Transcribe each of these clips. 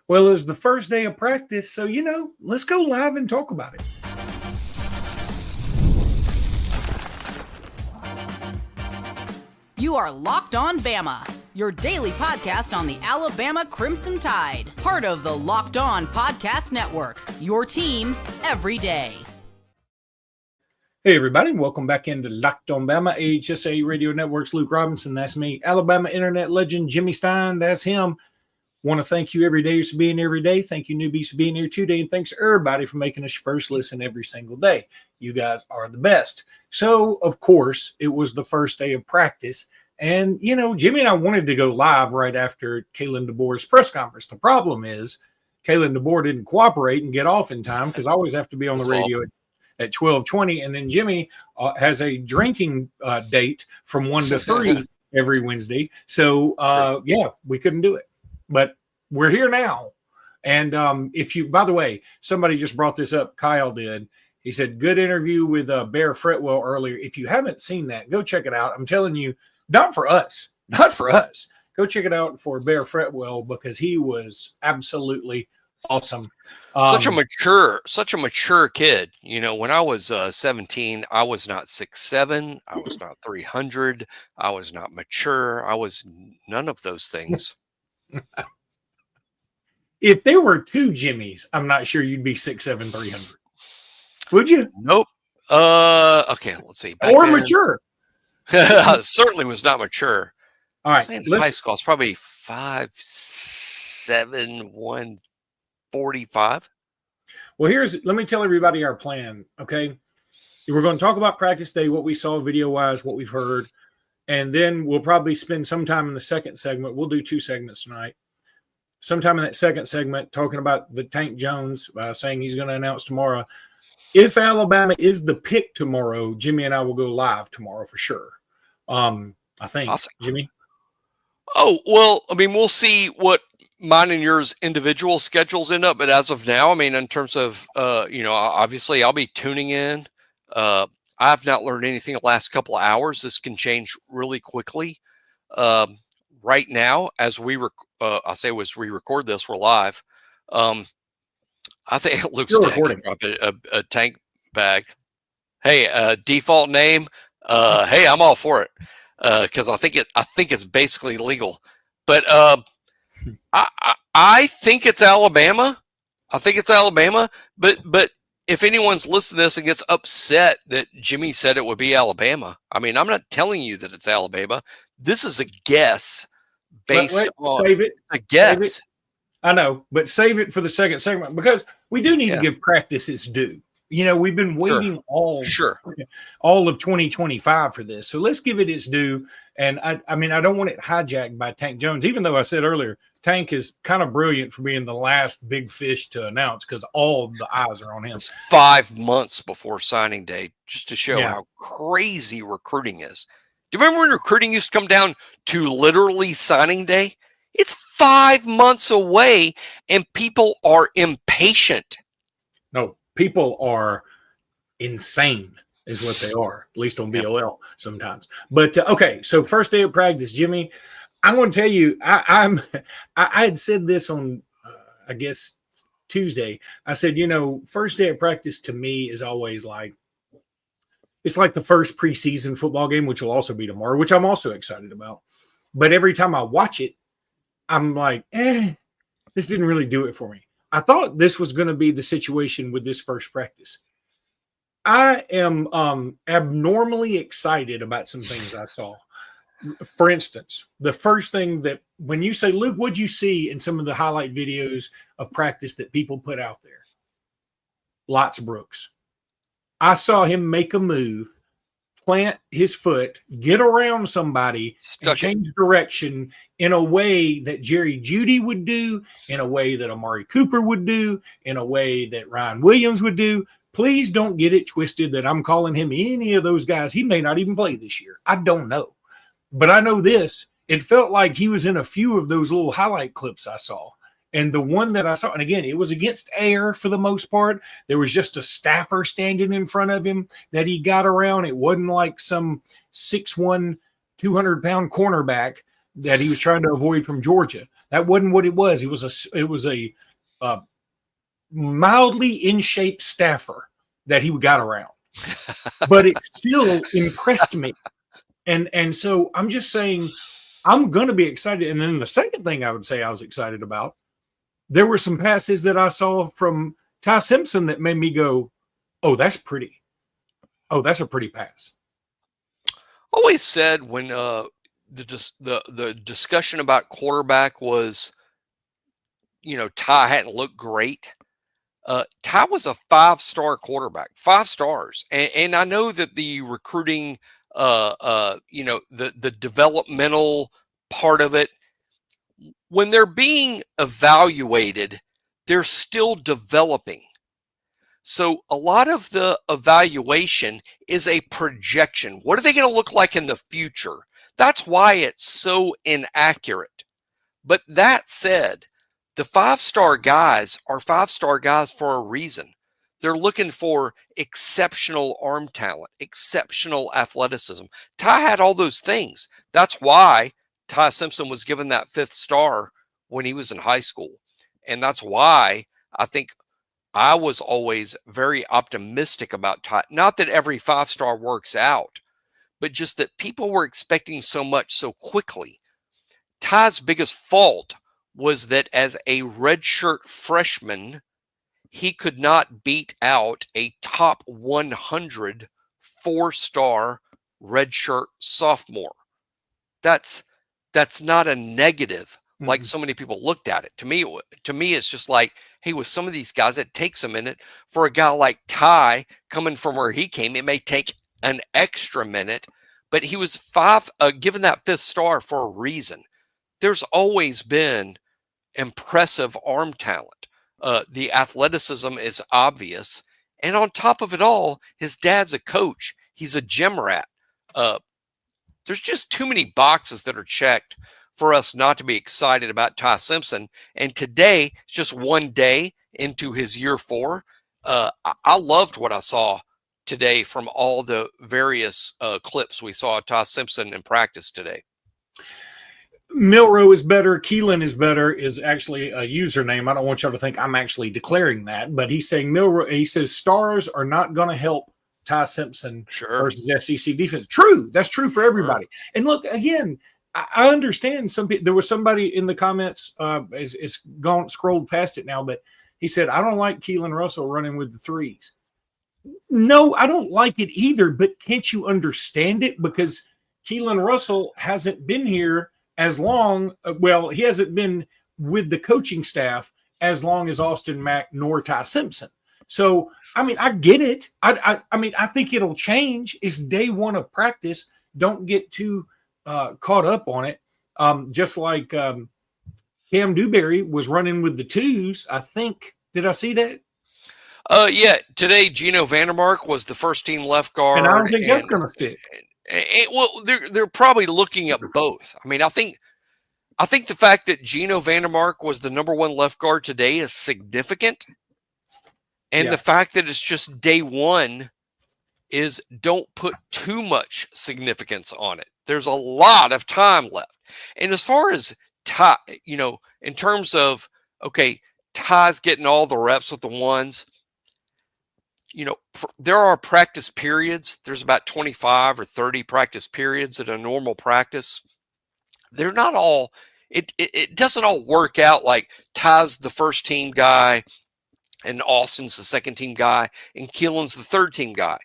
Well, it was the first day of practice, so, let's go live and talk about it. You are Locked On Bama, your daily podcast on the Alabama Crimson Tide. Part of the Locked On Podcast Network, your team every day. Hey, everybody. Welcome back into Locked On Bama, AHSA Radio Network's Luke Robinson. That's me. Alabama internet legend Jimmy Stein. That's him. Want to thank you every day for being here every day. Thank you, newbies, for being here today. And thanks to everybody for making us your first listen every single day. You guys are the best. So, of course, it was the first day of practice. And, Jimmy and I wanted to go live right after Kalen DeBoer's press conference. The problem is Kalen DeBoer didn't cooperate and get off in time because I always have to be on the radio at 12:20. And then Jimmy has a drinking date from 1 to 3 every Wednesday. So, we couldn't do it. But we're here now. And by the way, somebody just brought this up. Kyle did. He said, good interview with Bear Fretwell earlier. If you haven't seen that, go check it out. I'm telling you, not for us. Go check it out for Bear Fretwell because he was absolutely awesome. Such a mature kid. When I was 17, I was not 6'7". I was not 300. I was not mature. I was none of those things. If there were two Jimmys, I'm not sure you'd be 6'7", 300. Would you? Nope. Okay, let's see. Or mature. Certainly was not mature. All right. In high school, I was probably 5'7", 145. Well, let me tell everybody our plan, okay? We're going to talk about practice day, what we saw video-wise, what we've heard. And then we'll probably spend some time in the second segment. We'll do 2 segments tonight. Sometime in that second segment, talking about the Tank Jones, saying he's going to announce tomorrow. If Alabama is the pick tomorrow, Jimmy and I will go live tomorrow for sure. I think, awesome. Jimmy? Oh, well, we'll see what mine and yours individual schedules end up. But as of now, in terms of, obviously I'll be tuning in. I've not learned anything the last couple of hours. This can change really quickly. Right now, as we record this, we're live. I think Luke's recording a tank bag. Hey, default name. Hey, I'm all for it because I think it's basically legal. But I think it's Alabama. But if anyone's listening to this and gets upset that Jimmy said it would be Alabama, I'm not telling you that it's Alabama. This is a guess based on a guess. I know, but save it for the second segment because we do need to give practice its due. We've been waiting all of 2025 for this. So let's give it its due. And I don't want it hijacked by Tank Jones, even though I said earlier, Tank is kind of brilliant for being the last big fish to announce because all the eyes are on him. It's 5 months before signing day, just to show how crazy recruiting is. Do you remember when recruiting used to come down to literally signing day? It's 5 months away and people are impatient. No, people are insane is what they are, at least on BOL sometimes. But, okay, so first day of practice, Jimmy, I'm going to tell you, I had said this on, I guess, Tuesday. I said, first day of practice to me is always it's like the first preseason football game, which will also be tomorrow, which I'm also excited about. But every time I watch it, I'm like, this didn't really do it for me. I thought this was going to be the situation with this first practice. I am abnormally excited about some things I saw. For instance, the first thing that when you say, Luke, what'd you see in some of the highlight videos of practice that people put out there? Lots of Brooks. I saw him make a move, plant his foot, get around somebody, and change direction in a way that Jerry Jeudy would do, in a way that Amari Cooper would do, in a way that Ryan Williams would do. Please don't get it twisted that I'm calling him any of those guys. He may not even play this year. I don't know. But I know this. It felt like he was in a few of those little highlight clips I saw. And the one that I saw, and again, it was against air for the most part. There was just a staffer standing in front of him that he got around. It wasn't like some 6'1", 200-pound cornerback that he was trying to avoid from Georgia. That wasn't what it was. It was a mildly in shape staffer that he got around, but it still impressed me. And so I'm just saying, I'm going to be excited. And then the second thing I would say I was excited about, there were some passes that I saw from Ty Simpson that made me go, "Oh, that's pretty. Oh, that's a pretty pass." Always said when the discussion about quarterback was, Ty hadn't looked great. Ty was a 5-star quarterback, 5 stars, and I know that the recruiting, the developmental part of it, when they're being evaluated, they're still developing. So a lot of the evaluation is a projection. What are they going to look like in the future? That's why it's so inaccurate. But that said, the 5-star guys are 5-star guys for a reason. They're looking for exceptional arm talent, exceptional athleticism. Ty had all those things. That's why Ty Simpson was given that 5th star when he was in high school. And that's why I think I was always very optimistic about Ty. Not that every 5-star works out, but just that people were expecting so much so quickly. Ty's biggest fault was that as a redshirt freshman, he could not beat out a top 100 4-star redshirt sophomore. That's not a negative like so many people looked at it. To me, it's just like, hey, with some of these guys, it takes a minute. For a guy like Ty coming from where he came, it may take an extra minute, but he was given that 5th star for a reason. There's always been impressive arm talent. The athleticism is obvious. And on top of it all, his dad's a coach. He's a gym rat. There's just too many boxes that are checked for us not to be excited about Ty Simpson. And today, it's just one day into his year 4. I loved what I saw today from all the various clips we saw of Ty Simpson in practice today. Milrow is better, Keelan is better is actually a username. I don't want y'all to think I'm actually declaring that, but he's saying Milrow, he says stars are not going to help Ty Simpson versus SEC defense. True. That's true for everybody. And look, again, I understand some people. There was somebody in the comments, it's gone, scrolled past it now, but he said, I don't like Keelan Russell running with the 3s. No, I don't like it either, but can't you understand it? Because Keelan Russell hasn't been here as long. Well, he hasn't been with the coaching staff as long as Austin Mack nor Ty Simpson. So, I mean, I get it. I mean, I think it'll change. It's day 1 of practice. Don't get too caught up on it. Just like Cam Dewberry was running with the 2s. I think, did I see that? Yeah. Today, Gino Vandermark was the first-team left guard. And I don't think that's going to fit. Well, they're probably looking at both. I mean, I think the fact that Gino Vandermark was the number 1 left guard today is significant. And the fact that it's just day 1 is don't put too much significance on it. There's a lot of time left. And as far as Ty, in terms of, okay, Ty's getting all the reps with the 1s, there are practice periods. There's about 25 or 30 practice periods at a normal practice. They're not all, it doesn't all work out like Ty's the first team guy and Austin's the second team guy and Keelan's the third team guy.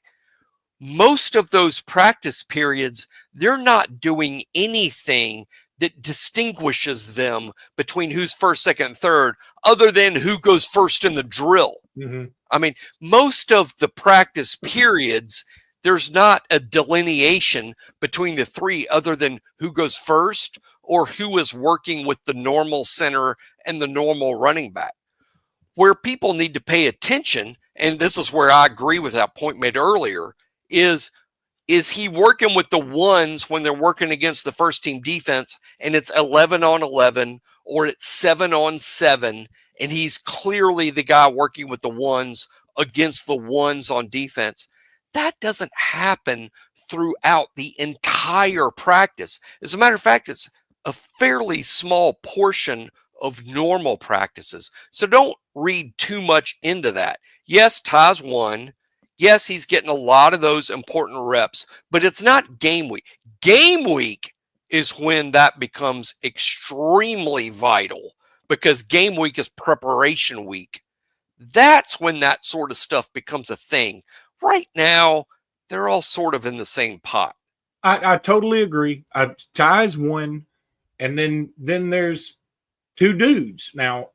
Most of those practice periods, they're not doing anything that distinguishes them between who's first, second, third, other than who goes first in the drill. Mm-hmm. I mean, most of the practice periods, there's not a delineation between the 3 other than who goes first or who is working with the normal center and the normal running back. Where people need to pay attention, and this is where I agree with that point made earlier, is he working with the 1s when they're working against the first team defense and it's 11 on 11 or it's 7 on 7 and he's clearly the guy working with the 1s against the 1s on defense? That doesn't happen throughout the entire practice. As a matter of fact, it's a fairly small portion of normal practices. So don't read too much into that. Yes, Ty's won. Yes, he's getting a lot of those important reps, but it's not game week. Game week is when that becomes extremely vital, because game week is preparation week. That's when that sort of stuff becomes a thing. Right now, they're all sort of in the same pot. I totally agree. Ty's one, and then there's two dudes. Now,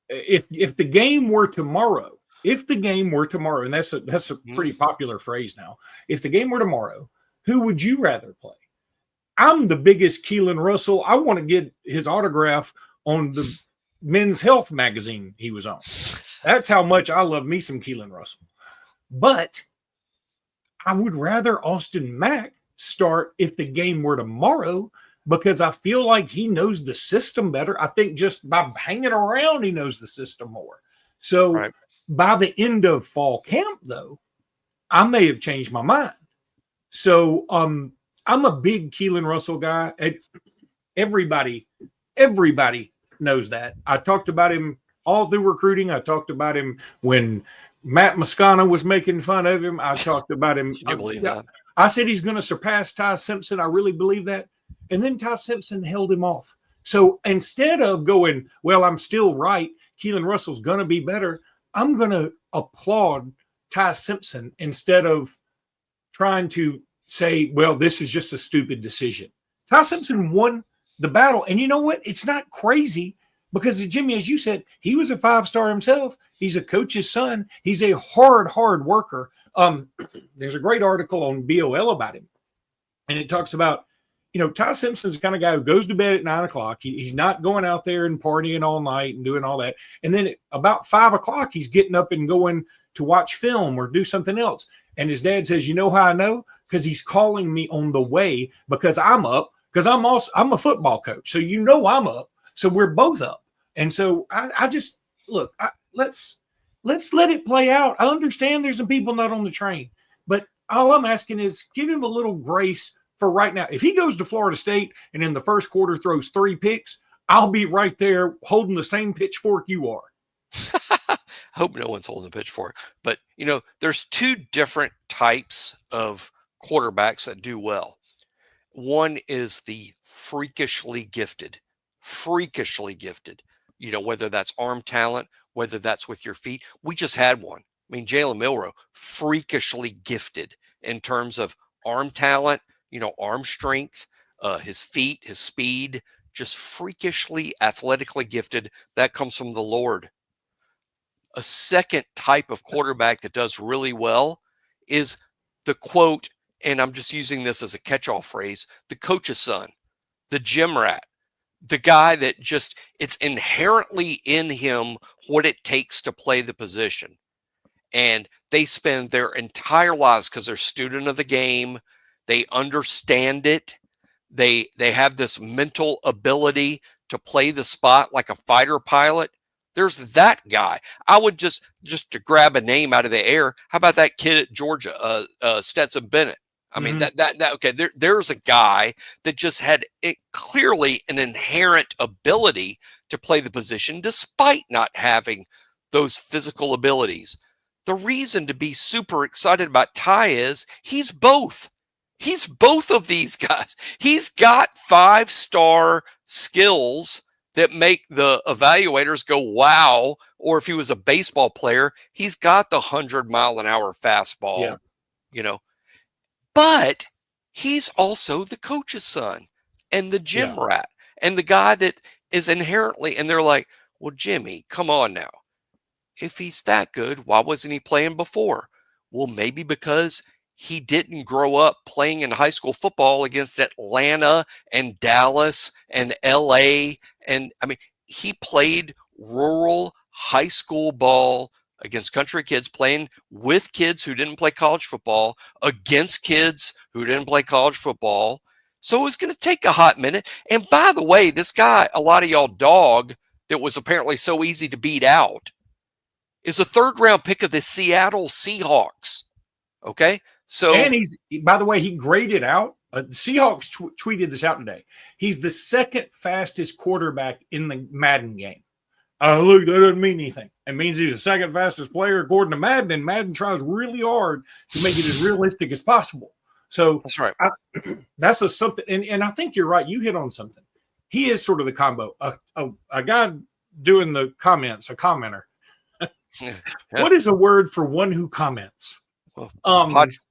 if the game were tomorrow, and that's a pretty popular phrase now. If the game were tomorrow, who would you rather play? I'm the biggest Keelan Russell. I want to get his autograph on the Men's Health magazine he was on. That's how much I love me some Keelan Russell. But I would rather Austin Mack start if the game were tomorrow, because I feel like he knows the system better. I think just by hanging around, he knows the system more. So by the end of fall camp, though, I may have changed my mind. So I'm a big Keelan Russell guy. Everybody knows that. I talked about him all through recruiting. I talked about him when Matt Moscana was making fun of him. I talked about him. I believe that. I said he's going to surpass Ty Simpson. I really believe that. And then Ty Simpson held him off. So instead of going, well, I'm still right, Keelan Russell's going to be better, I'm going to applaud Ty Simpson instead of trying to say, well, this is just a stupid decision. Ty Simpson won the battle. And you know what? It's not crazy, because Jimmy, as you said, he was a 5-star himself. He's a coach's son. He's a hard worker. There's a great article on BOL about him. And it talks about, Ty Simpson's the kind of guy who goes to bed at 9 o'clock. He's not going out there and partying all night and doing all that. And then at about 5 o'clock, he's getting up and going to watch film or do something else. And his dad says, you know how I know? Because he's calling me on the way, because I'm up, because I'm a football coach. So I'm up. So we're both up. And so I just look, let's let it play out. I understand there's some people not on the train, but all I'm asking is give him a little grace for right now. If he goes to Florida State and in the first quarter throws 3 picks, I'll be right there holding the same pitchfork you are. I hope no one's holding a pitchfork. But, there's 2 different types of quarterbacks that do well. One is the freakishly gifted, whether that's arm talent, whether that's with your feet. We just had one. I mean, Jalen Milroe, freakishly gifted in terms of arm talent, arm strength, his feet, his speed, just freakishly athletically gifted. That comes from the Lord. A second type of quarterback that does really well is the quote, and I'm just using this as a catch-all phrase, the coach's son, the gym rat, the guy that it's inherently in him what it takes to play the position. And they spend their entire lives, because they're student of the game, they understand it, they have this mental ability to play the spot like a fighter pilot. There's that guy. I would just to grab a name out of the air. How about that kid at Georgia, Stetson Bennett? I mean, okay. There's a guy that just had clearly an inherent ability to play the position, despite not having those physical abilities. The reason to be super excited about Ty is he's both. He's both of these guys. He's got 5-star skills that make the evaluators go, wow. Or if he was a baseball player, he's got the 100-mile-an-hour fastball, But he's also the coach's son and the gym rat and the guy that is inherently, and they're like, well, Jimmy, come on now. If he's that good, why wasn't he playing before? Well, maybe because he didn't grow up playing in high school football against Atlanta and Dallas and LA. And I mean, he played rural high school ball against country kids, playing with kids who didn't play college football, against kids who didn't play college football. So it was going to take a hot minute. And by the way, this guy, a lot of y'all dog, that was apparently so easy to beat out, is a 3rd-round pick of the Seattle Seahawks. Okay? So, and by the way, he graded out The Seahawks tweeted this out today. He's the second fastest quarterback in the Madden game. Look, that doesn't mean anything. It means he's the second fastest player according to Madden, and Madden tries really hard to make it as realistic as possible. So that's right. That's something, and I think you're right. You hit on something. He is sort of the combo. A guy doing the comments, a commenter. Yeah. What is a word for one who comments? Well,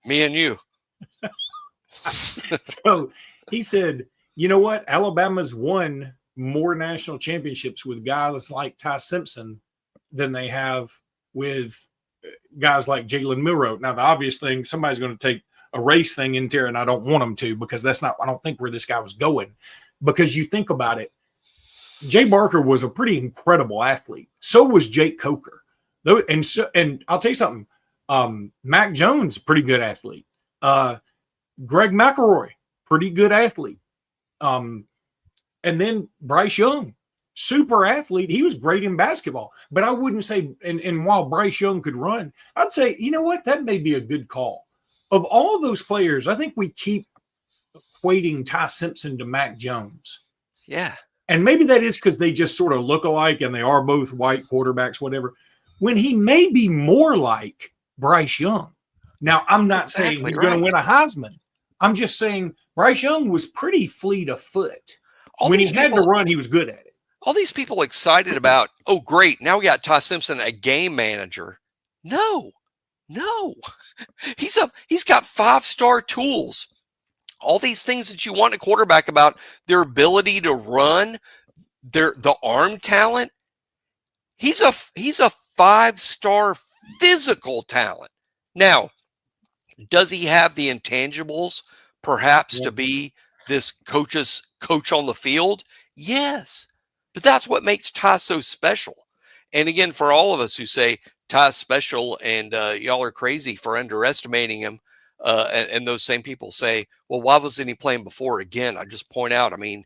me and you. So he said, you know what? Alabama's won more national championships with guys like Ty Simpson than they have with guys like Jalen Milroe. Now, the obvious thing, somebody's going to take a race thing into there, and I don't want them to, because I don't think where this guy was going. Because you think about it, Jay Barker was a pretty incredible athlete. So was Jake Coker. And I'll tell you something. Mac Jones, pretty good athlete. Greg McElroy, pretty good athlete. And then Bryce Young, super athlete. He was great in basketball. But I wouldn't say, and while Bryce Young could run, I'd say, you know what? That may be a good call. Of all those players, I think we keep equating Ty Simpson to Mac Jones. Yeah. And maybe that is because they just sort of look alike and they are both white quarterbacks, whatever. When he may be more like Bryce Young. Now, I'm not saying he's going to win a Heisman. I'm just saying Bryce Young was pretty fleet of foot. When he had to run, he was good at it. All these people excited about, oh, great, now we got Ty Simpson, a game manager. No. He's got 5-star tools. All these things that you want a quarterback about, their ability to run, the arm talent. He's a 5-star physical talent. Now, does he have the intangibles perhaps to be this coach on the field? Yes. But that's what makes Ty so special. And again, for all of us who say Ty's special and y'all are crazy for underestimating him, and those same people say, well, why wasn't he playing before? Again, I just point out, I mean,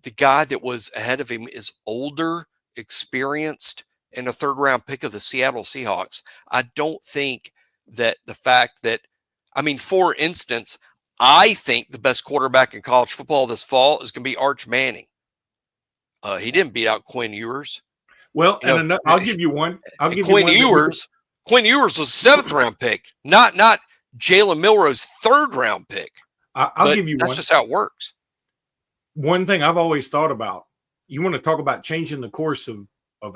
the guy that was ahead of him is older, experienced, and a third-round pick of the Seattle Seahawks. I don't think that the fact that, I mean, for instance, I think the best quarterback in college football this fall is going to be Arch Manning. He didn't beat out Quinn Ewers. Well, I'll give you one. Quinn Ewers was a 7th-round pick, not Jalen Milroe's 3rd-round pick. I'll give you one. That's just how it works. One thing I've always thought about, you want to talk about changing the course of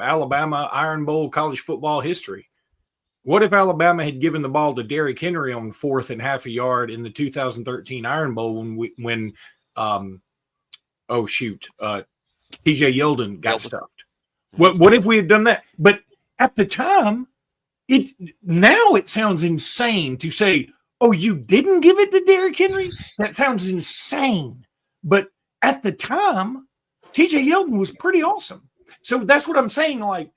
Alabama Iron Bowl college football history. What if Alabama had given the ball to Derrick Henry on 4th and half a yard in the 2013 Iron Bowl when TJ Yeldon got stuffed? What if we had done that? But at the time, it sounds insane to say, oh, you didn't give it to Derrick Henry? That sounds insane. But at the time, TJ Yeldon was pretty awesome. So that's what I'm saying. Like,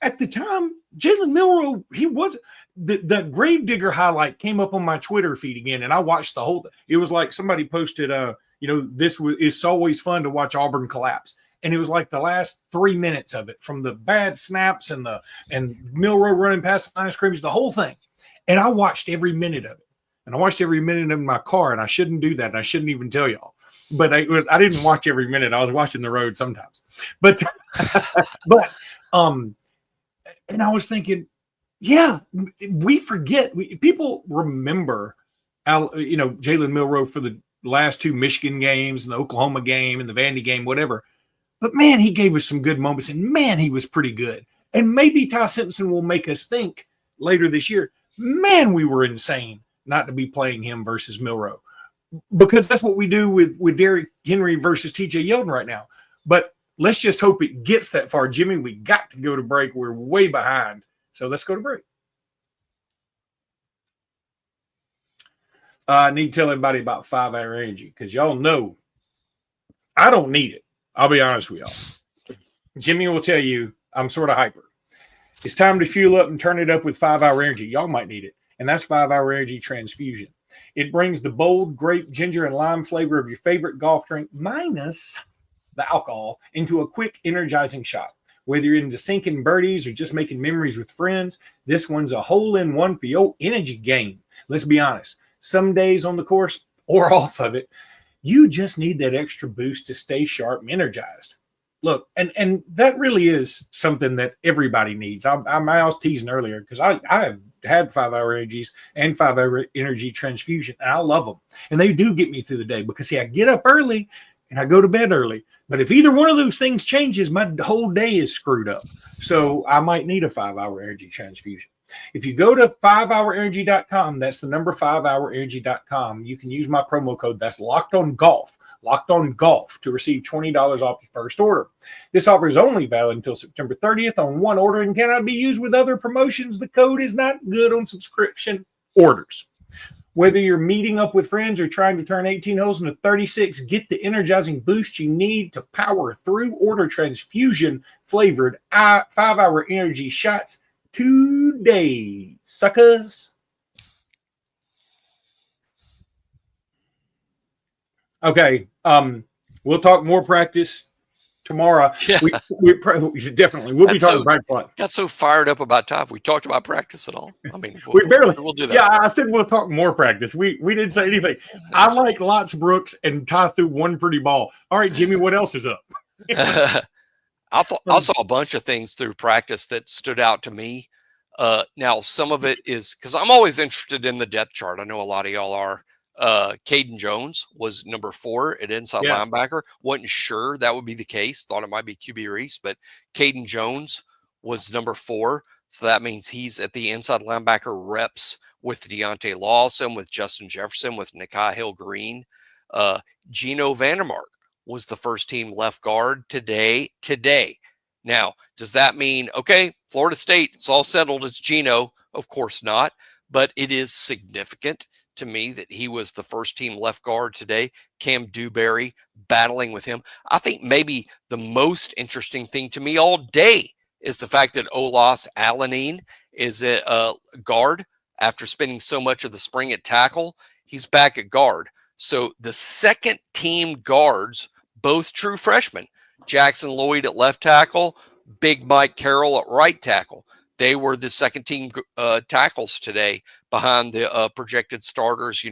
at the time, Jalen Milroe, he was the Gravedigger highlight came up on my Twitter feed again, and I watched the whole. It was like somebody posted, it's always fun to watch Auburn collapse, and it was like the last 3 minutes of it, from the bad snaps and Milroe running past the line of scrimmage, the whole thing, and I watched every minute of it, and I watched every minute in my car, and I shouldn't do that, and I shouldn't even tell y'all. But I didn't watch every minute. I was watching the road sometimes, but and I was thinking, yeah, we forget. People remember, Jalen Milroe for the last 2 Michigan games, and the Oklahoma game, and the Vandy game, whatever. But man, he gave us some good moments, and man, he was pretty good. And maybe Ty Simpson will make us think later this year, man, we were insane not to be playing him versus Milroe, because that's what we do with Derrick Henry versus TJ Yeldon right now. But let's just hope it gets that far. Jimmy, we got to go to break. We're way behind. So let's go to break. I need to tell everybody about 5-Hour Energy, because y'all know I don't need it. I'll be honest with y'all. Jimmy will tell you I'm sort of hyper. It's time to fuel up and turn it up with 5-Hour Energy. Y'all might need it. And that's 5-Hour Energy Transfusion. It brings the bold grape, ginger, and lime flavor of your favorite golf drink, minus the alcohol, into a quick, energizing shot. Whether you're into sinking birdies or just making memories with friends, this one's a hole-in-one for your energy game. Let's be honest. Some days on the course, or off of it. You just need that extra boost to stay sharp and energized. Look, and that really is something that everybody needs. I was teasing earlier because I have had 5 hour energies and 5 hour energy transfusion, and I love them. And they do get me through the day because, see, I get up early and I go to bed early. But if either one of those things changes, my whole day is screwed up. So I might need a 5 hour energy transfusion. If you go to 5hourenergy.com, that's the number 5hourenergy.com. You can use my promo code. That's Locked On Golf to receive $20 off your first order. This offer is only valid until September 30th on one order and cannot be used with other promotions. The code is not good on subscription orders. Whether you're meeting up with friends or trying to turn 18 holes into 36, get the energizing boost you need to power through. Order transfusion flavored 5 hour energy shots today, suckers. Okay, we'll talk more practice tomorrow. Yeah. We definitely we'll be talking practice a lot. Got so fired up about time. We talked about practice at all. I mean, we'll do that. Yeah, I said we'll talk more practice. We didn't say anything. I like Lots Brooks and Ty threw one pretty ball. All right, Jimmy, what else is up? I saw a bunch of things through practice that stood out to me. Now, some of it is because I'm always interested in the depth chart. I know a lot of y'all are. Caden Jones was number 4 at inside linebacker. Wasn't sure that would be the case. Thought it might be QB Reese, but Caden Jones was number 4. So that means he's at the inside linebacker reps with Deontay Lawson, with Justin Jefferson, with Nikai Hill-Green. Gino Vandermark was the first team left guard today. Now, does that mean, okay, Florida State, it's all settled, it's Gino? Of course not, but it is significant to me that he was the first team left guard today. Cam Dewberry battling with him. I think maybe the most interesting thing to me all day is the fact that Olas Alanine is a guard after spending so much of the spring at tackle. He's back at guard. So the second team guards, both true freshmen, Jackson Lloyd at left tackle, Big Mike Carroll at right tackle. They were the second team tackles today behind the projected starters,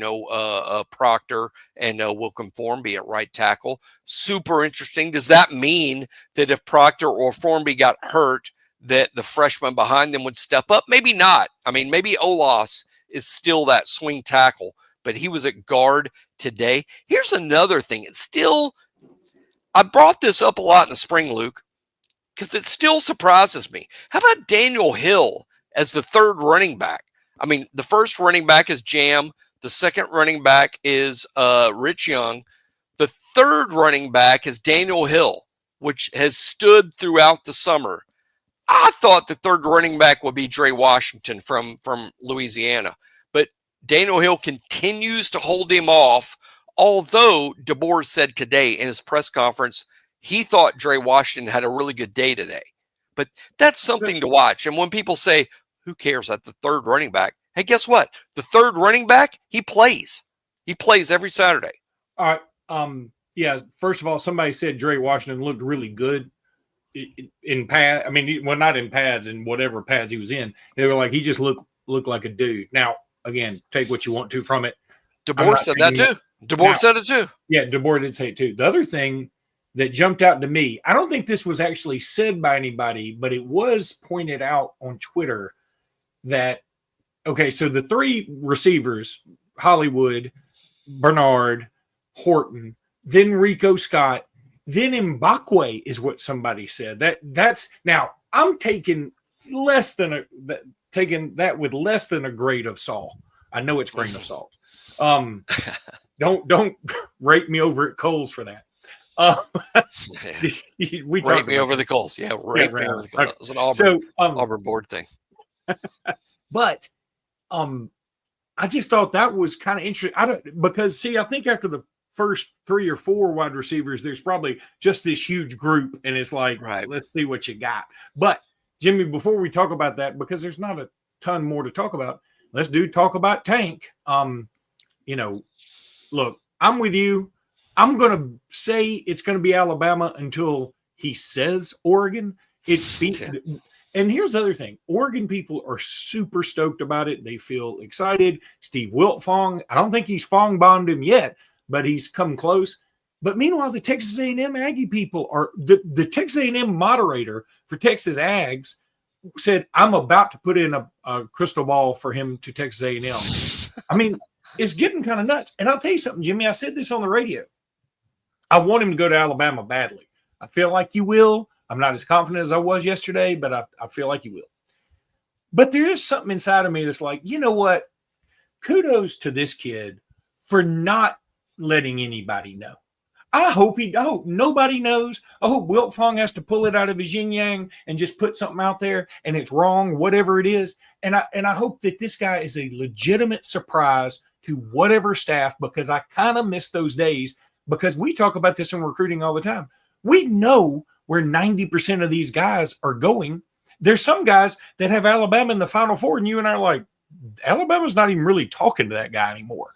Proctor and Wilcom Formby at right tackle. Super interesting. Does that mean that if Proctor or Formby got hurt, that the freshman behind them would step up? Maybe not. I mean, maybe Olas is still that swing tackle, but he was at guard today. Here's another thing. I brought this up a lot in the spring, Luke, because it still surprises me. How about Daniel Hill as the third running back? I mean, the first running back is Jam. The second running back is Rich Young. The third running back is Daniel Hill, which has stood throughout the summer. I thought the third running back would be Dre Washington from Louisiana, but Daniel Hill continues to hold him off, although DeBoer said today in his press conference he thought Dre Washington had a really good day today. But that's something to watch. And when people say, who cares at the third running back? Hey, guess what? The third running back, he plays. He plays every Saturday. All right. First of all, somebody said Dre Washington looked really good in pads. I mean, well, not in pads and whatever pads he was in. They were like, he just looked like a dude. Now, again, take what you want to from it. DeBoer said that too. DeBoer said it too. Yeah, DeBoer did say it too. The other thing that jumped out to me, I don't think this was actually said by anybody, but it was pointed out on Twitter that, okay, so the 3 receivers, Hollywood, Bernard, Horton, then Rico Scott, then Mbakwe is what somebody said. That's now I'm taking that with less than a grade of salt. I know it's grain of salt. Don't rate me over at Coles for that. We rate me over the coals. Yeah, rate me over the coals. It was an Auburn board thing. But I just thought that was kind of interesting. I think after the first 3 or 4 wide receivers, there's probably just this huge group, and it's like, let's see what you got. But Jimmy, before we talk about that, because there's not a ton more to talk about, let's talk about Tank. Look, I'm with you. I'm going to say it's going to be Alabama until he says Oregon. And here's the other thing. Oregon people are super stoked about it. They feel excited. Steve Wiltfong, I don't think he's Fong bombed him yet, but he's come close. But meanwhile, the Texas A&M Aggie people are the Texas A&M moderator for Texas Ags said, I'm about to put in a crystal ball for him to Texas A&M. I mean, it's getting kind of nuts. And I'll tell you something, Jimmy, I said this on the radio. I want him to go to Alabama badly. I feel like you will. I'm not as confident as I was yesterday, but I feel like you will. But there is something inside of me that's like, you know what? Kudos to this kid for not letting anybody know. I hope nobody knows. I hope Wiltfong has to pull it out of his yin yang and just put something out there and it's wrong, whatever it is. And I hope that this guy is a legitimate surprise to whatever staff, because I kind of miss those days, because we talk about this in recruiting all the time. We know where 90% of these guys are going. There's some guys that have Alabama in the Final Four, and you and I are like, Alabama's not even really talking to that guy anymore.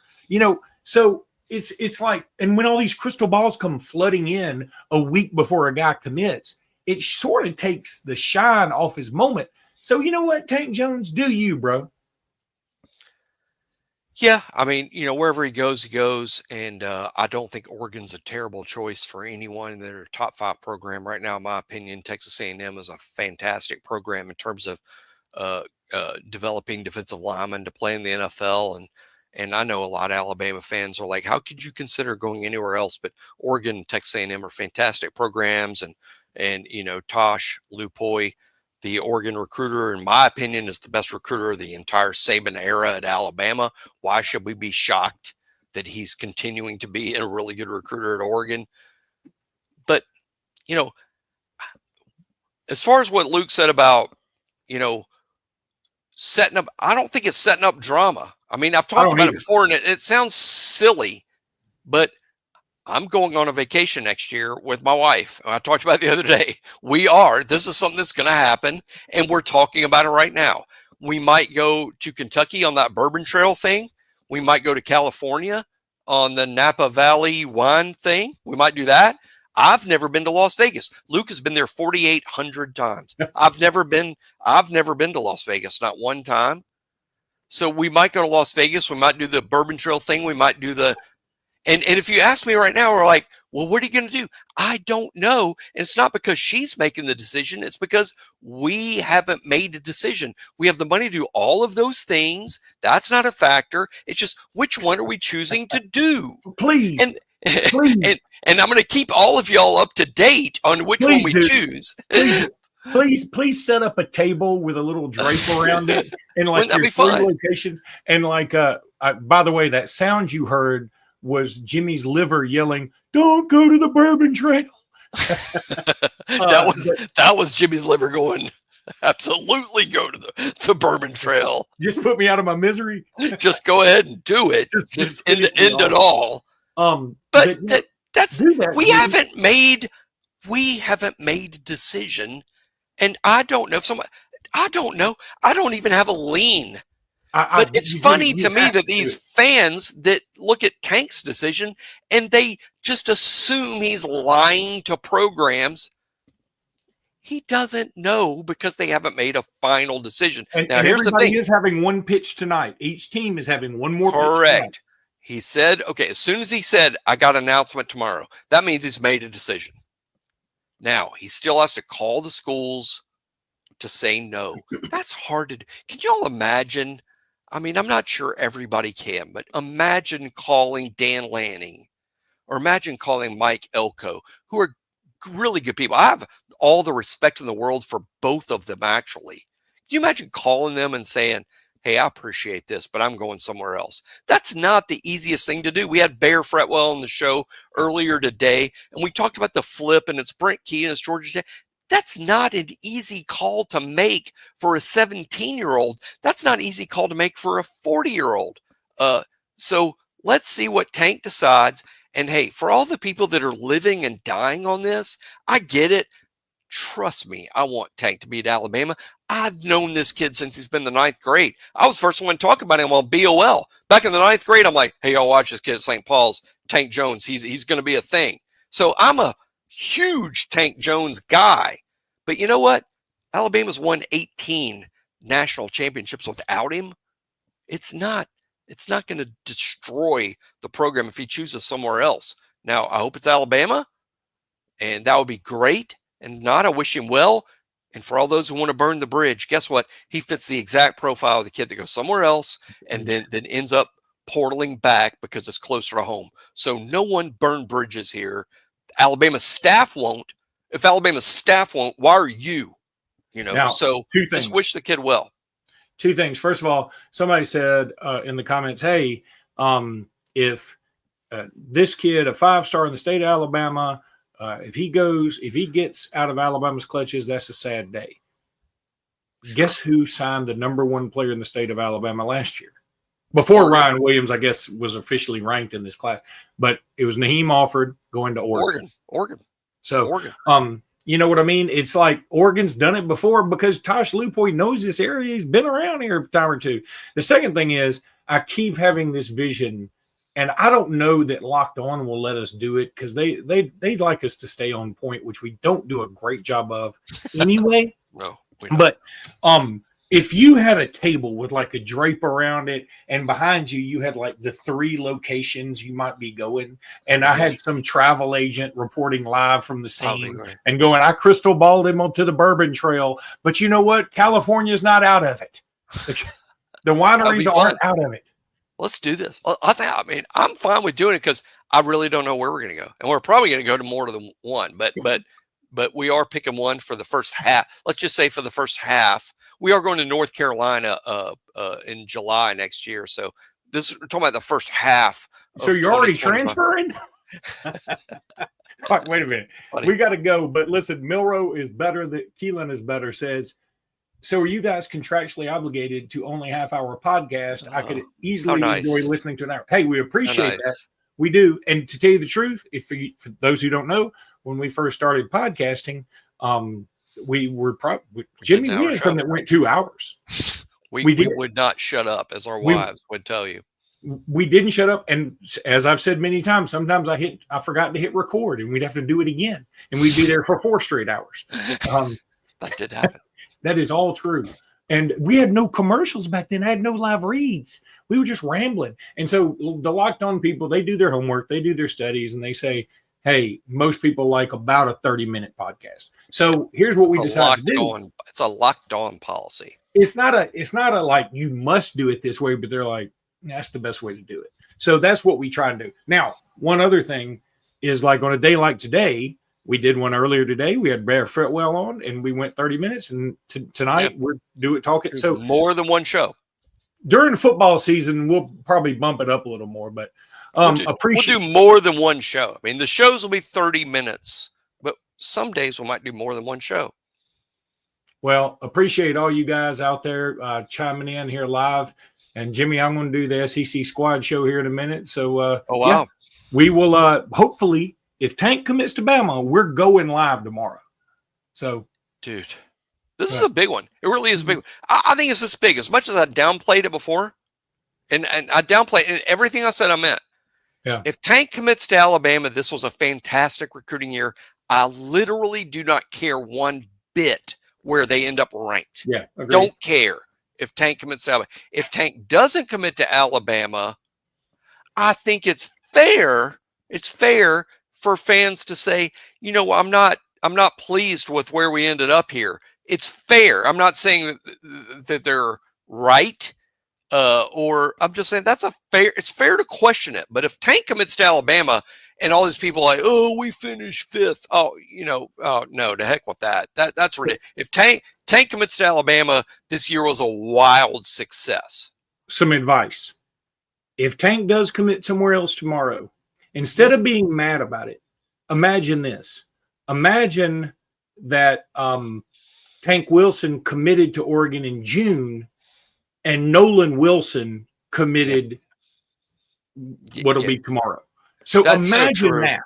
So it's like, and when all these crystal balls come flooding in a week before a guy commits, it sort of takes the shine off his moment. So you know what, Tank Jones, do you, bro? Yeah, I mean, wherever he goes, and I don't think Oregon's a terrible choice for anyone in their top 5 program right now. In my opinion, Texas A&M is a fantastic program in terms of developing defensive linemen to play in the NFL, and I know a lot of Alabama fans are like, how could you consider going anywhere else? But Oregon and Texas A&M are fantastic programs, and Tosh Lupoy, the Oregon recruiter, in my opinion, is the best recruiter of the entire Saban era at Alabama. Why should we be shocked that he's continuing to be a really good recruiter at Oregon? But, as far as what Luke said about, setting up, I don't think it's setting up drama. I mean, I've talked about it before, and it sounds silly, but I'm going on a vacation next year with my wife. I talked about it the other day. This is something that's going to happen, and we're talking about it right now. We might go to Kentucky on that Bourbon Trail thing. We might go to California on the Napa Valley wine thing. We might do that. I've never been to Las Vegas. Luke has been there 4,800 times. I've never been to Las Vegas, not one time. So we might go to Las Vegas. We might do the Bourbon Trail thing. We might do the And if you ask me right now, we're like, well, what are you going to do? I don't know. And it's not because she's making the decision. It's because we haven't made a decision. We have the money to do all of those things. That's not a factor. It's just, which one are we choosing to do? Please. And I'm going to keep all of y'all up to date on which one we choose. Please set up a table with a little drape around it and like your 3 locations. And like, by the way, that sound you heard was Jimmy's liver yelling, "Don't go to the Bourbon Trail." that was Jimmy's liver going, absolutely go to the Bourbon Trail. Just put me out of my misery. Just go ahead and do it. Just end it all. But we haven't made a decision, and I don't know if I don't know. I don't even have a lean. But it's funny to me that these fans that look at Tank's decision and they just assume he's lying to programs. He doesn't know because they haven't made a final decision. Now, here's the thing. Everybody is having one pitch tonight. Each team is having one more pitch tonight. Correct. He said, okay, as soon as he said, I got an announcement tomorrow, that means he's made a decision. Now, he still has to call the schools to say no. That's hard to do. Can you all imagine? I mean, I'm not sure everybody can, but imagine calling Dan Lanning or imagine calling Mike Elko, who are really good people. I have all the respect in the world for both of them, actually. Can you imagine calling them and saying, hey, I appreciate this, but I'm going somewhere else? That's not the easiest thing to do. We had Bear Fretwell on the show earlier today, and we talked about the flip, and it's Brent Key and it's Georgia Tech. That's not an easy call to make for a 17-year-old. That's not an easy call to make for a 40-year-old. So let's see what Tank decides. And hey, for all the people that are living and dying on this, I get it. Trust me, I want Tank to be at Alabama. I've known this kid since he's been in the 9th grade. I was the first one to talk about him on BOL. Back in the 9th grade, I'm like, hey, y'all watch this kid at St. Paul's, Tank Jones. He's going to be a thing. So I'm a huge Tank Jones guy. But you know what? Alabama's won 18 national championships without him. It's not going to destroy the program if he chooses somewhere else. Now, I hope it's Alabama, and that would be great. And not, I wish him well. And for all those who want to burn the bridge, guess what? He fits the exact profile of the kid that goes somewhere else and then ends up portaling back because it's closer to home. So no one burn bridges here. Alabama staff won't. If Alabama staff won't, why are you? Now, so just wish the kid well. Two things. First of all, somebody said in the comments, hey, if this kid, a 5-star in the state of Alabama, if he gets out of Alabama's clutches, that's a sad day. Guess who signed the #1 player in the state of Alabama last year? Before Ryan Williams, I guess, was officially ranked in this class. But it was Naheem Alford going to Oregon. So, you know what I mean? It's like Oregon's done it before because Tosh Lupoy knows this area. He's been around here a time or two. The second thing is I keep having this vision, and I don't know that Locked On will let us do it because they'd like us to stay on point, which we don't do a great job of anyway. No, but if you had a table with like a drape around it and behind you had like the 3 locations you might be going, and I had some travel agent reporting live from the scene and going, I crystal balled him onto the Bourbon Trail, but you know what? California's not out of it. The wineries aren't out of it. Let's do this. I'm fine with doing it because I really don't know where we're going to go, and we're probably going to go to more than one. But we are picking one for the first half. Let's just say for the first half, we are going to North Carolina in July next year. So we're talking about the first half. So you're already transferring? Wait a minute. Funny. We got to go. But listen, Milrow is better. Keelan is better. Says, so are you guys contractually obligated to only half-hour podcast? I could easily enjoy listening to an hour. Hey, we appreciate that. We do. And to tell you the truth, for those who don't know, when we first started podcasting, we were probably Jimmy Williamson that went 2 hours. We would not shut up, as our wives would tell you. We didn't shut up, and as I've said many times, sometimes I forgot to hit record, and we'd have to do it again, and we'd be there for 4 straight hours. That did happen. That is all true. And we had no commercials back then. I had no live reads. We were just rambling. And so the Locked On people, they do their homework, they do their studies, and they say, hey, most people like about a 30-minute podcast. So here's what we decided to do. It's a Locked On policy. It's not a like you must do it this way, but they're like, that's the best way to do it. So that's what we try to do. Now, one other thing is like on a day like today, we did one earlier today. We had Bear Fretwell on, and we went 30 minutes. And tonight we're talking. So more than one show. During the football season, we'll probably bump it up a little more, but we'll do more than one show. I mean, the shows will be 30 minutes, but some days we might do more than one show. Well, appreciate all you guys out there chiming in here live. And Jimmy, I'm going to do the SEC squad show here in a minute. So, we will hopefully, if Tank commits to Bama, we're going live tomorrow. So, dude, this is a big one. It really is a big one. I think it's this big. As much as I downplayed it before, and I downplayed and everything I said I meant. Yeah. If Tank commits to Alabama, this was a fantastic recruiting year. I literally do not care one bit where they end up ranked. Yeah, agreed. Don't care if Tank commits to Alabama. If Tank doesn't commit to Alabama, I think it's fair. It's fair for fans to say, you know, I'm not pleased with where we ended up here. It's fair. I'm not saying that they're right, or I'm just saying it's fair to question it. But if Tank commits to Alabama and all these people are like, oh, we finished 5th. Oh, no, to heck with that. That's ridiculous. If Tank commits to Alabama, this year was a wild success. Some advice. If Tank does commit somewhere else tomorrow, instead of being mad about it, imagine this. Imagine that Tank Wilson committed to Oregon in June and Nolan Wilson committed what'll be tomorrow. So that's imagine that.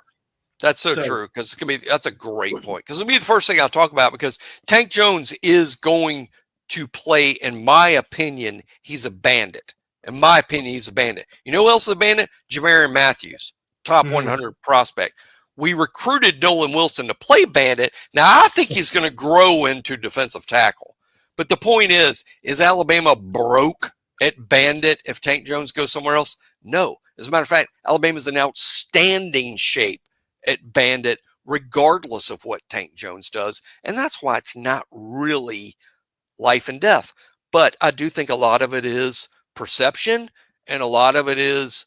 That's so true, because that's a great point. Because it'll be the first thing I'll talk about, because Tank Jones is going to play, in my opinion, he's a bandit. In my opinion, he's a bandit. You know who else is a bandit? Jamarian Matthews, top 100 prospect. We recruited Nolan Wilson to play Bandit. Now, I think he's going to grow into defensive tackle. But the point is Alabama broke at Bandit if Tank Jones goes somewhere else? No. As a matter of fact, Alabama's in outstanding shape at Bandit, regardless of what Tank Jones does. And that's why it's not really life and death. But I do think a lot of it is perception, and a lot of it is,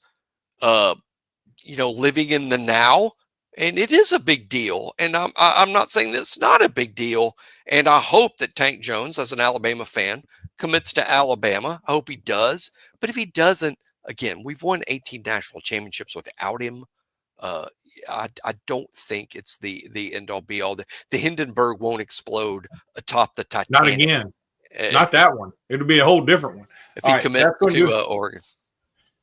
living in the now. And it is a big deal. And I'm not saying that it's not a big deal. And I hope that Tank Jones, as an Alabama fan, commits to Alabama. I hope he does. But if he doesn't, again, we've won 18 national championships without him. I don't think it's the end all be all. The Hindenburg won't explode atop the Titanic. Not again. Not that one. It'll be a whole different one. If he commits to Oregon.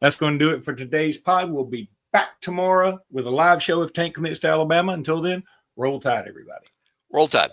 That's going to do it for today's pod. We'll be back tomorrow with a live show if Tank commits to Alabama. Until then, roll tide, everybody. Roll tide.